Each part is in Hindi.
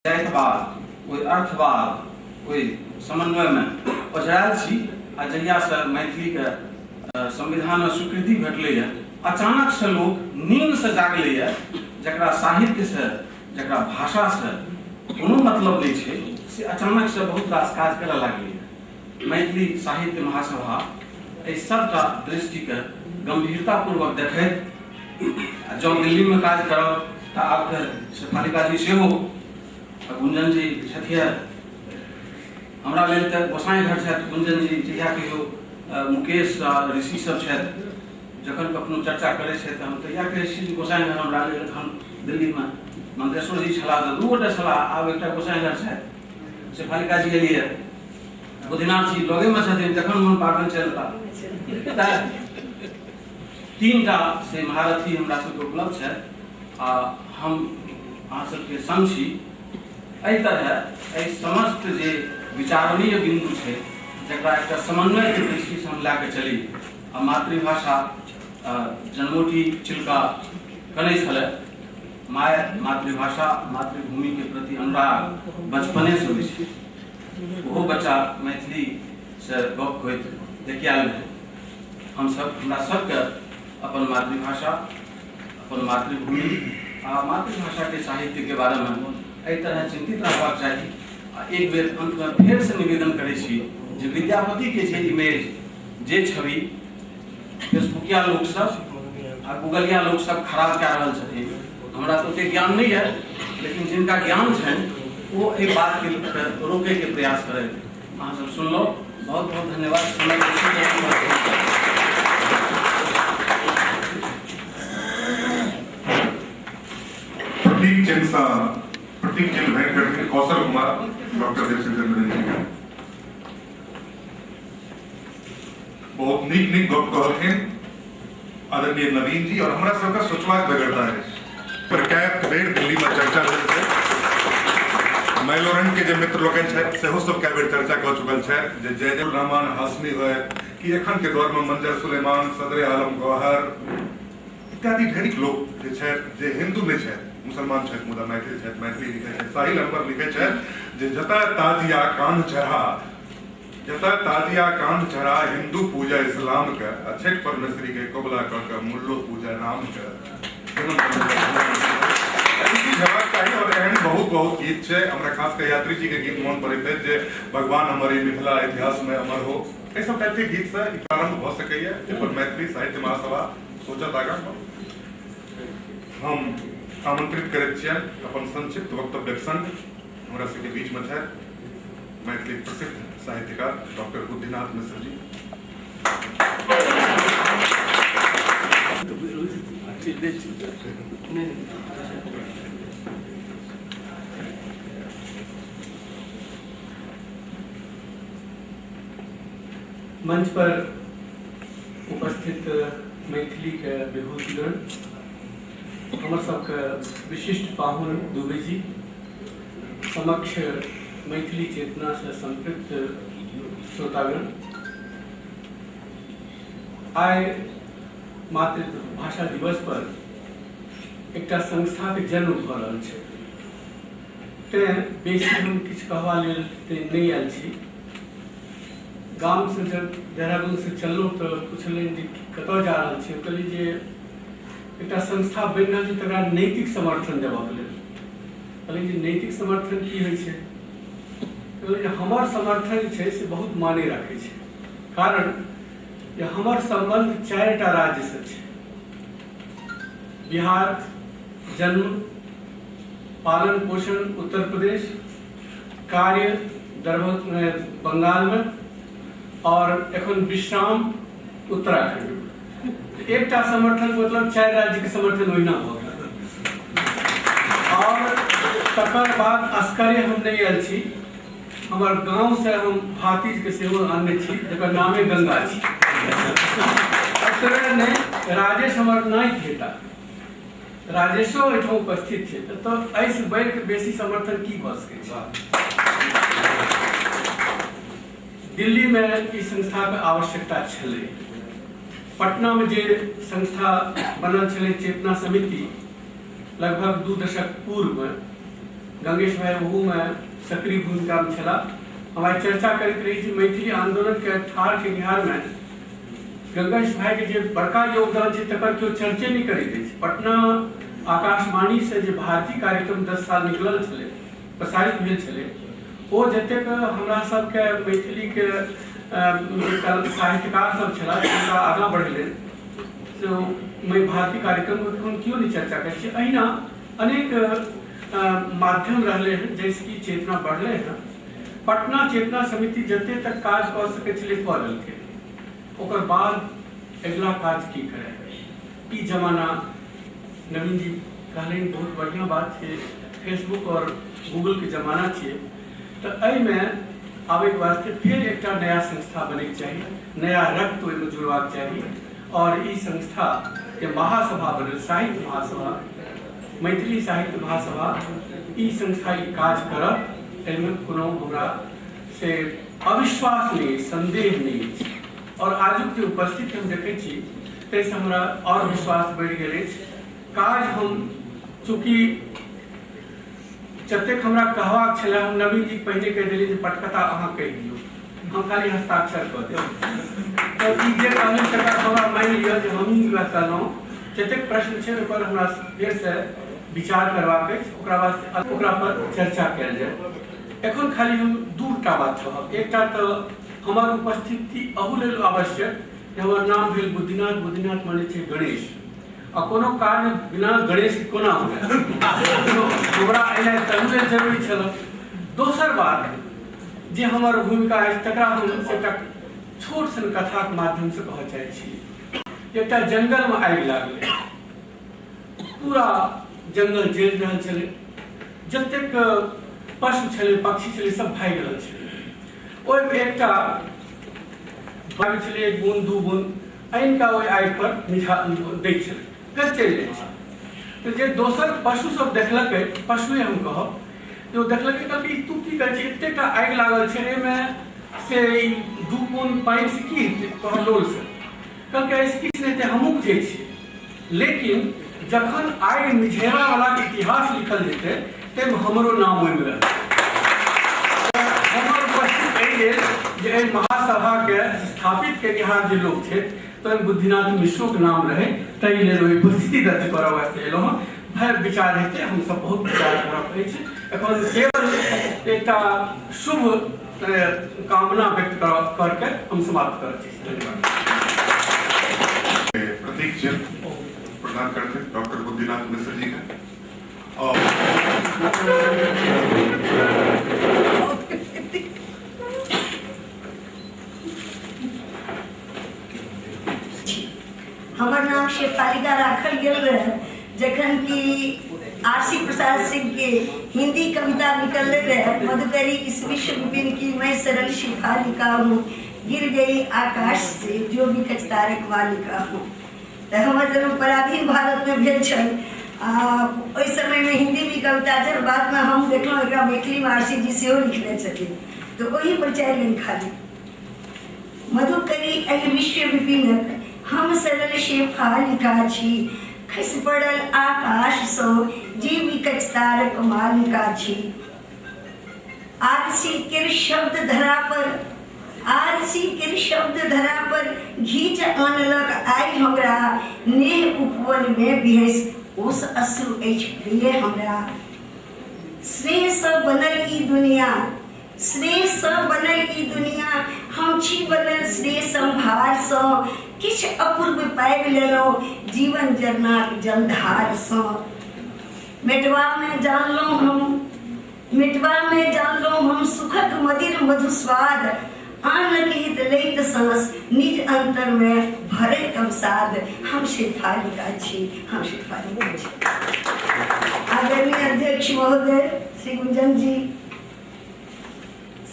जातिवाद ओहि अर्थवाद ओहि समन्वयमे ओझरायल छी। आ जहियासँ मैथिलीके संविधानमे स्वीकृति भेटलैए अचानक से लोग नींद से जागलैए, जकरा साहित्यसँ जकरा भाषासँ कोनो मतलब नहीं छै से अचानक से बहुत रास काज करऽ लागलैए। मैथिली साहित्य महासभा एहि सबटा दृष्टिके गंभीरतापूर्वक देखैत जँ दिल्लीमे काज करब तऽ आब तऽ शेफालिका जी सेहो गुंजन जी छथिए, हमरा लेल तऽ गोसाई घर छथि गुंजन जी, जहिया कहियो मुकेश आ ऋषि सब छथि, जखन कखनो चर्चा करै छथि तऽ हम तहिया कहै छी जे गोसाई घर हमरा लेल एखन दिल्लीमे मंत्रेश्वर जी छलाह तऽ 2 गोटे छलाह, आब एकटा गोसाई घर छथि, शेफालिका जी एलियै, बुधिनाथ जी लगेमे छथिन, जखन मन पाठन चलता तऽ 3टा से महारथी हमरा सबके उपलब्ध छथि आ हम अहाँ सबके संग छी। एहि तरह एहि समस्त जे विचारणीय बिंदु छै जकरा एकटा समन्वय के दृष्टि से हम लए चली आ मातृभाषा जन्मोटी चिल्का करै छलै, माय मातृभाषा मातृभूमि के प्रति अनुराग बचपने से होइ छै, ओहो बच्चा मैथिली से गप होइत देखिआल है। हमरा सबके अपन मातृभाषा अपन मातृभूमि आ मातृभाषा के साहित्य के बारे में एहि तरह चिंतित रहबाक चाही। आ एक बेर अंत में फेर से निवेदन करै छी जे विद्यापति के जे इमेज जे छवि फेसबुकिया लोग सब आ गूगलिया लोग सब खराब कए रहल छथिन, हमरा तो ओते ज्ञान नहीं है, लेकिन जिनका ज्ञान छनि वो एहि बात के रोके के प्रयास करें। अहाँ सब सुनलो, बहुत बहुत धन्यवाद। प्रतीक चिन्ह भेंट कौशल कुमार डॉक्टर देवचंद्र जी के बहुत नीक गप कहलखिन आदरणीय नवीन जी, और हमरा सबका सोचबाक बेगरता है पर कए बेर दिल्ली में चर्चा भेल छै। मैलोरेंट के जे मित्र लोकनि छथि सेहो सब कए बेर चर्चा कऽ चुकल छथि जे जयजुल रहमान हाशमी होय कि एखन के दौर में मंजर सुलेमान, सदर आलम गौहर इत्यादि ढेरिक लोग जे छथि जे हिंदू नहीं छथि, मुसलमान छथि मुदा मैथिल छथि, मैथिली लिखै छथि, साहिल अनवर लिखै छथि जे जतऽ ताजिया कान चढ़ा, जतऽ ताजिया कान चढ़ा हिंदू पूजा इस्लाम के, अछेट पर मिस्री के कोबला कऽ मुल्लो पूजा राम के हेबाक चाही। और एहन बहुत बहुत गीत छै, हमरा खास कर यात्री जी के गीत मोन पड़ैत अछि जे भगवान हमर ई मिथिला इतिहास में अमर हो, एहि सब टाइप के गीत से प्रारंभ भऽ सकैए पर मैथिली साहित्य महासभा सोचत आगाँ। हम आमंत्रित करैत छियनि अपन संक्षिप्त वक्तव्यक संग हमरा सबके बीच में छथि मैथिली प्रसिद्ध साहित्यकार डॉक्टर बुद्धिनाथ मिश्र जी। मंच पर उपस्थित मैथिली के विभूतिगण, हमर सबके विशिष्ट पाहुन दुबे जी, समक्ष मैथिली चेतना से संपृक्त श्रोतागण, आइ मातृभाषा दिवस पर एकटा संस्था के जन्म भऽ रहल छै, तेँ बेसी हम किछु कहबा लेल नहीं आयल छी। गाम से जब देहरादून से चललहुँ तऽ पुछलनि जे कतऽ जा रहल छी, कहलियै जे एकटा संस्था बनि रहल छै तकरा नैतिक समर्थन देबाक लेल। कहलियै जे नैतिक समर्थन की होइ छै, कहलियै जे हमर समर्थन जे छै से बहुत माने राखै छै, कारण जे हमर संबंध 4टा राज्य से छै, बिहार, जन्म, पालन पोषण उत्तर प्रदेश, कार्य बंगाल में और एखन विश्राम उत्तराखंड। एकटा समर्थन मतलब 4 राज्य के समर्थन ओहिना भऽ गेल। और तकर बाद असकरे हम नहीं आयल छी, हमर गांव से हम भातीज के सेहो आनने छी जकर नामे गंगा छी। असकरे नहीं, राजेश हमर नाइत हेता, राजेशो एहिठाम उपस्थित छै, तऽ एहिसँ बढ़ि कऽ बेसी समर्थन की भऽ सकै छै। दिल्ली में इस संस्था के आवश्यकता छलै, पटना में जे संस्था बनल छलै चेतना समिति लगभग 2 दशक पूर्व में गंगेश भाई ओहू में सक्रिय भूमिका में छला। हमारी चर्चा करते रही थी मैथिली आंदोलन के ठार के बिहार में गंगेश भाई के जो बड़का योगदान है तक केओ चर्चे नहीं करते। पटना आकाशवाणी से जो भारतीय कार्यक्रम 10 साल निकलल छले, प्रसारित भेल छले, वो जतेक हमरा सबके मैथिली के साहित्यकार सब छला हुनका आगाँ बढ़ेले तो मैं भारतीय कार्यक्रम में क्यों नहीं चर्चा करै छी। अहिना अनेक माध्यम रहले हैं जैसे कि चेतना बढ़ले हैं। पटना चेतना समिति जते तक काज कर सके छले कऽ लेलकै, ओकर बाद अगला काज की करे। ई जमाना नवीन जी कहले बहुत बढ़िया बात है, फेसबुक और गूगल के जमाना छे। तो एहि में आबे के वास्ते फिर एक नया संस्था बने चाहिए, नया रक्त ओहिमे जुड़बाक चाहिए। और ई संस्था के महासभा बनल, साहित्य महासभा, मैथिली साहित्य महासभा, ई संस्था ई काज करत। एहिमे कोनो हमरा से अविश्वास नहीं, संदेह नहीं। और आजुक जो उपस्थित हम देखे छी ताहिसँ हमरा और विश्वास बढ़ि गेल अछि। काज हम चूँकि जतेक हमरा कहबाक छलै, हम नवीन जी पहिने कहि देलियै जे पटकथा अहाँ कहि दियौ, हम खाली हस्ताक्षर कऽ देब। तो ई जे कहलियै तकरा हमरा मानि लिअ जे हमही कहलहुँ। जतेक प्रश्न छै ओहिपर हमरा फेरसँ विचार करबाक अछि, ओकरा पर चर्चा कयल जाय। एखन खाली हम दूटा बात कहब। एकटा तऽ हमर उपस्थिति अहू लेल आवश्यक जे हमर नाम भेल बुद्धिनाथ। बुद्धिनाथ माने छै गणेश, आ कोनो काज बिना गणेश कोना होय, हमरा एनाइ तहू लेल जरूरी छल। दोसर बात जे हमर भूमिका अछि तकरा हम एकटा छोट सन कथाक माध्यम से कहऽ चाहै छी। एकटा जंगल में आगि लागलै, पूरा जंगल जलि रहल छलै, जतेक पशु छलै पक्षी छलै सब भागि रहल छलै। ओहिमे एकटा भागै छलै, एक बूंद दू बूंद आनि कऽ ओहि आगि पर दै छलै, फेर चलि जाइ छै। तऽ जे दोसर पशु सब देखलकै, पशुए हम कहब, जो देखलकै कहलकै तू की करै छी, एतेटा आगि लागल छै, एहिमे से दू बूंद पानि से की हेतै तोहर लोल से। कहलकै ऐसे किछु नहि हेतै, हमहूँ बुझै छी, लेकिन जखन आगि मिझेरा वाला इतिहास लिखल जेतै ताहिमे हमरो नाम ओहिमे रहतै। हमर उपस्थित एहि लेल जे एहि महासभा के स्थापित केनिहार जे लोक छै तो बुद्धिनाथ मिश्रो के नाम रहे, ताहि लेल ओहि उपस्थिति दर्ज करऽ वास्ते एलहुँ हँ। भाइ विचार हेतै, हम सब बहुत विचार करऽ अछि। एखन केवल एकटा शुभ कामना व्यक्त करके हम समाप्त करऽ छी। धन्यवाद। प्रतीक चिन्ह प्रदान करते डॉक्टर बुद्धिनाथ मिश्र जी का। और हमर नाम शेफालिका राखल गेल रहे, जखन कि आरसी प्रसाद सिंह के हिंदी कविता निकल रहे, मधुकरी इस विश्व विपिन की मैं सरल शेफालिका हूँ, गिर गई आकाश से जो भी तारक मालिका हूँ। तो हमर जन्म पराधीन भारत में भेल छल। ओहि समय में हिंदी भी कविता छल, बाद में हम देखलहुँ एकरा मैथिली में आरसी जी सेहो लिखने छथिन, तो वही परिचय लेन खाली। मधुकरी एहि विश्व विपिनक हम सरल शेफालिका छी, खसि पड़ल आकाश सँ जी विकट तारक मालिका छी। आरसी के शब्द धरा पर, आरसी के शब्द धरा पर घीच आनलक आइ हमरा, नेह उपवन में बिहस ओस अश्रु अछि प्रिय हमरा। स्नेह सँ बनल ई दुनिया, स्नेह सँ बनल ई दुनिया, हम छी बनल स्नेह संभार सँ, किछ अपूर्व पाबि लेलहुँ जीवन जरनाक जलधार सँ। मिटवा में जानलहुँ हम, मिटवा में जानलहुँ हम सुखक मदिर मधुस्वाद, आनक हित लैत सांस निज अंतर में भरैत अवसाद। हम शेफालिका छी, हम शेफालिका छी। आदरणीय अध्यक्ष महोदय श्री गुंजन जी,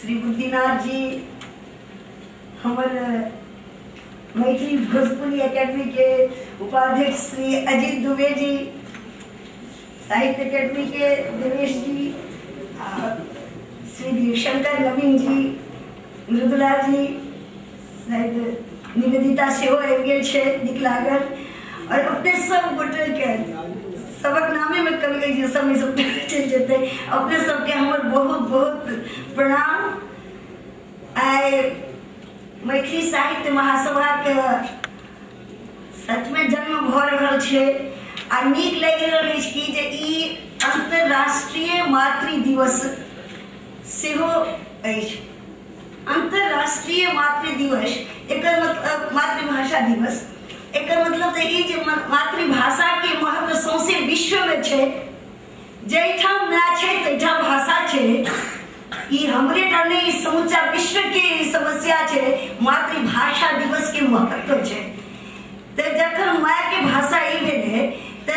श्री बुद्धिनाथ जी, हमारे मैथिली भोजपुरी अकेडमी के उपाध्यक्ष श्री अजीत दुबे जी, साहित्य अकेडमी के दिनेश जी, श्री दिवशंकर नवीन जी, मृदुला जी, शायद निवेदिता सेहो आबि गेल छै, नीक लागल। और अपने सब गोटे के सबक नामे में कभी कभी समय सब चल जाते अपने सबके हमर बहुत बहुत प्रणाम। आए मैथिली साहित्य महासभा के सच में जन्म भ रहल छे आ नीक लागि रहल अछि कि जे ई अंतरराष्ट्रीय मातृ दिवस सेहो अछि। अंतरराष्ट्रीय मातृ दिवस एकर मतलब मातृभाषा दिवस एकर मतलब तो ई जे मातृभाषा के महत्व सौंसे विश्व में छे। जैठाम माय छे तैठाम भाषा छे। ई हमरे टा नहीं समूचा विश्व के समस्या छे। मातृभाषा दिवस के महत्व छे। तो जखन माय के भाषा ई भेले तो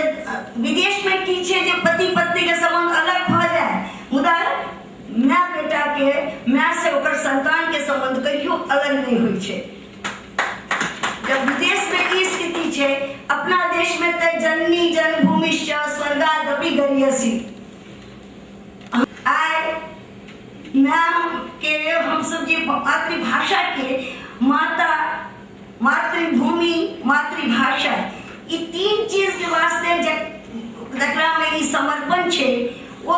विदेश में की छे जे पति पत्नी के संबंध अलग भ जाए मुदा माय बेटा के माय से ओकर संतान के संबंध कहियो अलग नहीं होई छे। जब विदेश में ई स्थिति छे अपना देश में तो जननी जन्मभूमिश्च स्वर्गादपि गरीयसी। आय नाम के हम सब जे मातृभाषा के माता मातृभूमि मातृभाषा ई तीन चीज के वास्ते जकरा में ई समर्पण छे वो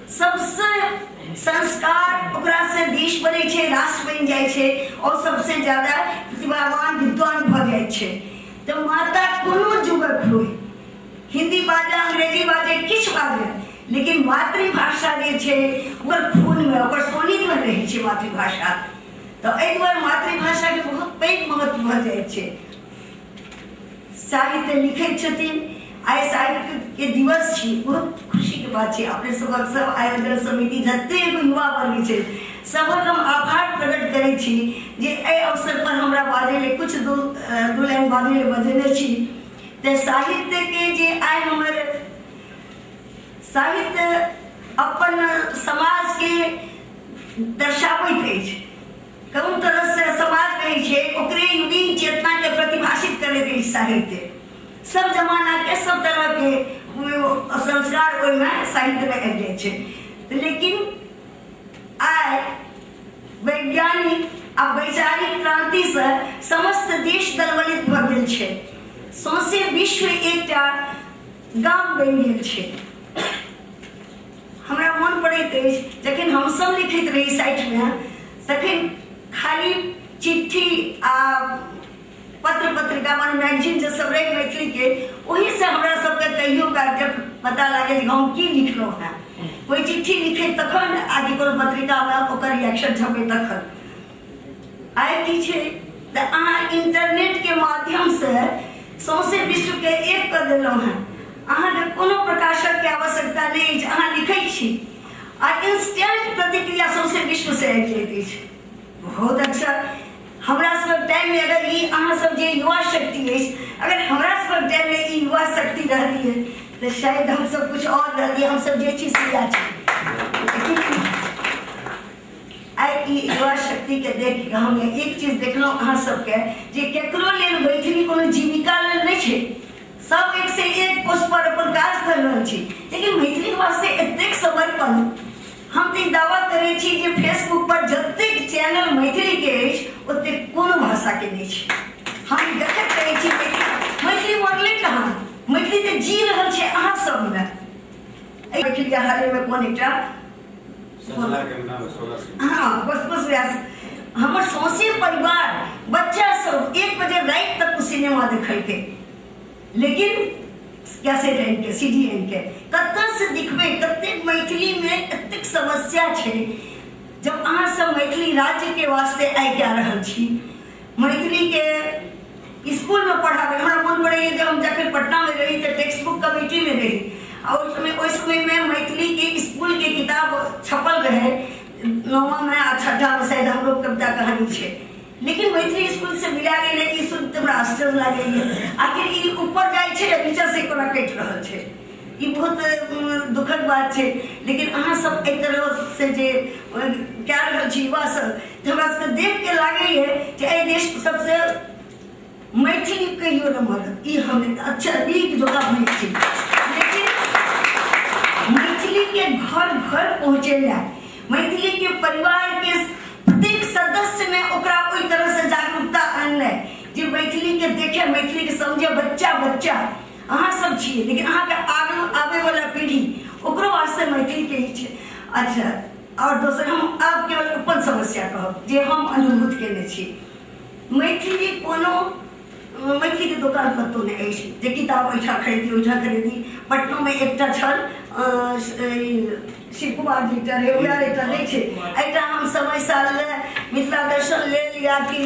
सबसे संस्कार ओकरा से देश बने छे राष्ट्र बन जाए छे और सबसे ज्यादा प्रतिभावान विद्वान भ जाए छे। तो माता कोनो जुगक होय हिंदी बाजे अंग्रेजी बाजे किछ बाजे लेकिन मातृभाषा जे छे ओकर खून में ओकर सोनित में रहे छे मातृभाषा। तो एहि दुआरे मातृभाषा के बहुत पैघ महत्व भ जाए छे। साहित्य लिखे छथिन आइ साहित्य के दिवस छी बहुत खुशी के बात छे। अपने सब आयोजन समिति जते युवा वर्ग छे सबक हम आभार प्रकट करे छी जे एहि अवसर पर हमरा बाजे ले कुछ दो लाइन बाजे ले बजने छी। ते साहित्य के जे आइ हमर साहित्य अपन समाज के दर्शाबैत अछि। कौन तरह से समाज कहे छे ओकरे युगीन चेतना के प्रतिभाषित करे अछि साहित्य। सब जमाना के सब तरह के संस्कार ओइ में साहित्य में आबि जाय छे। लेकिन आइ वैज्ञानिक आ वैचारिक क्रांति से समस्त देश दलवलित भ गेल छे। सौंसे विश्व एकटा गाम बनि गेल छे। हमरा मन पड़ैत अछि जखन हम सब लिखैत रही साइट में तखन खाली चिट्ठी आ पत्र पत्रिका मान मैगजीन जे सब रहे मैथिली के वही से हमरा सबके कहियो काल पता लागे हम की लिखलो है। कोई चिट्ठी लिखे तखन आगे कोनो पत्रिका में ओकर रिएक्शन छपे तखन। आइ की छे त अहाँ इंटरनेट के माध्यम से सौंसे विश्व के एक कर देलौ है। अहाँ के कोनो प्रकाशक के आवश्यकता नहीं। अहाँ लिखै छी आ इंस्टेंट प्रतिक्रिया सौंसे विश्व से आबि जाइत अछि। बहुत अच्छा। हमरा सब टाइम में अगर ये अहाँ सब जे युवा शक्ति है अगर हमरा सब टाइम में ये युवा शक्ति रहती है तो शायद हम सब कुछ और रहती हम सब जे चीज सिया छी। आई युवा शक्ति के देख हम एक चीज देखलहुँ अहाँ सबके जे केकरो लेल मैथिली कोनो जीविका लेल नहीं छे। सब एक से एक पोस्ट पर अपन काज कर रहल छी लेकिन मैथिली वास्ते एतेक समर्पण हम तो दावा करे छी जे फेसबुक पर जतेक चैनल मैथिली के अछि ओते कोनो भाषा के नहीं छे। हम देखैत रहे छी मैथिली मरले कहाँ मैथिली तो जी रहल छे अहाँ सब में। मैथिली हाल में कोन एकटा हाँ बस व्यास हमर सौंसे परिवार बच्चा सब 1 बजे रात तक सिनेमा देखल के लेकिन कैसे टाइम के सीडीएन के कत्ता से दिखबे कते मैथिली में एतेक समस्या छे। जब अहाँ सब मैथिली राज्य के वास्ते आइ क्या रहल छी मैथिली के स्कूल में पढ़ाबे हमरा मन पड़े जब हम जखन पटना में रही तो टेक्स्ट बुक कमेटी में रही और उस समय में मैथिली के स्कूल के किताब छपल रहे 9वां में आ 6ठा में शायद हम लोग कविता कहानी छे लेकिन मैथिली स्कूल से मिला गेले ई सुन हमरा आश्चर्य लागे आखिर ई ऊपर जाय छे नीचे से कोना कट रहल छे। ई बहुत दुखद बात छे। लेकिन अहाँ सब एक तरह से जे क्या रहल छी युवा सब हमरा सबके देख के लागे है जे एहि देश सबसे मैथिली कहियो न मरत ई हम अच्छा नीक जोगा भइल छी। लेकिन मैथिली के घर घर पहुँचेला मैथिली के परिवार के प्रत्येक सदस्य में ओकरा ओई तरह से जागरूकता आनले जे मैथिली के देखे मैथिली के समझे बच्चा बच्चा अहाँ सब छियै, लेकिन अहाँके आगे वाला पीढ़ी ओकरो वास्ते मैथिली के ही छै। अच्छा, और दोसर हम आब केवल अपन समस्या कहब जे हम अनुभूत केने छी। मैथिली कोनो मैथिली के दुकान कतौ नहीं अछि जे किताब एहिठाम खरीदी ओहिठाम खरीदी। पटना में एकटा छल शिव कुमार जी एकटा रहै, एकटा नहि छै। एहिठाम हम समय साल मिथिला दर्शन लेल या कि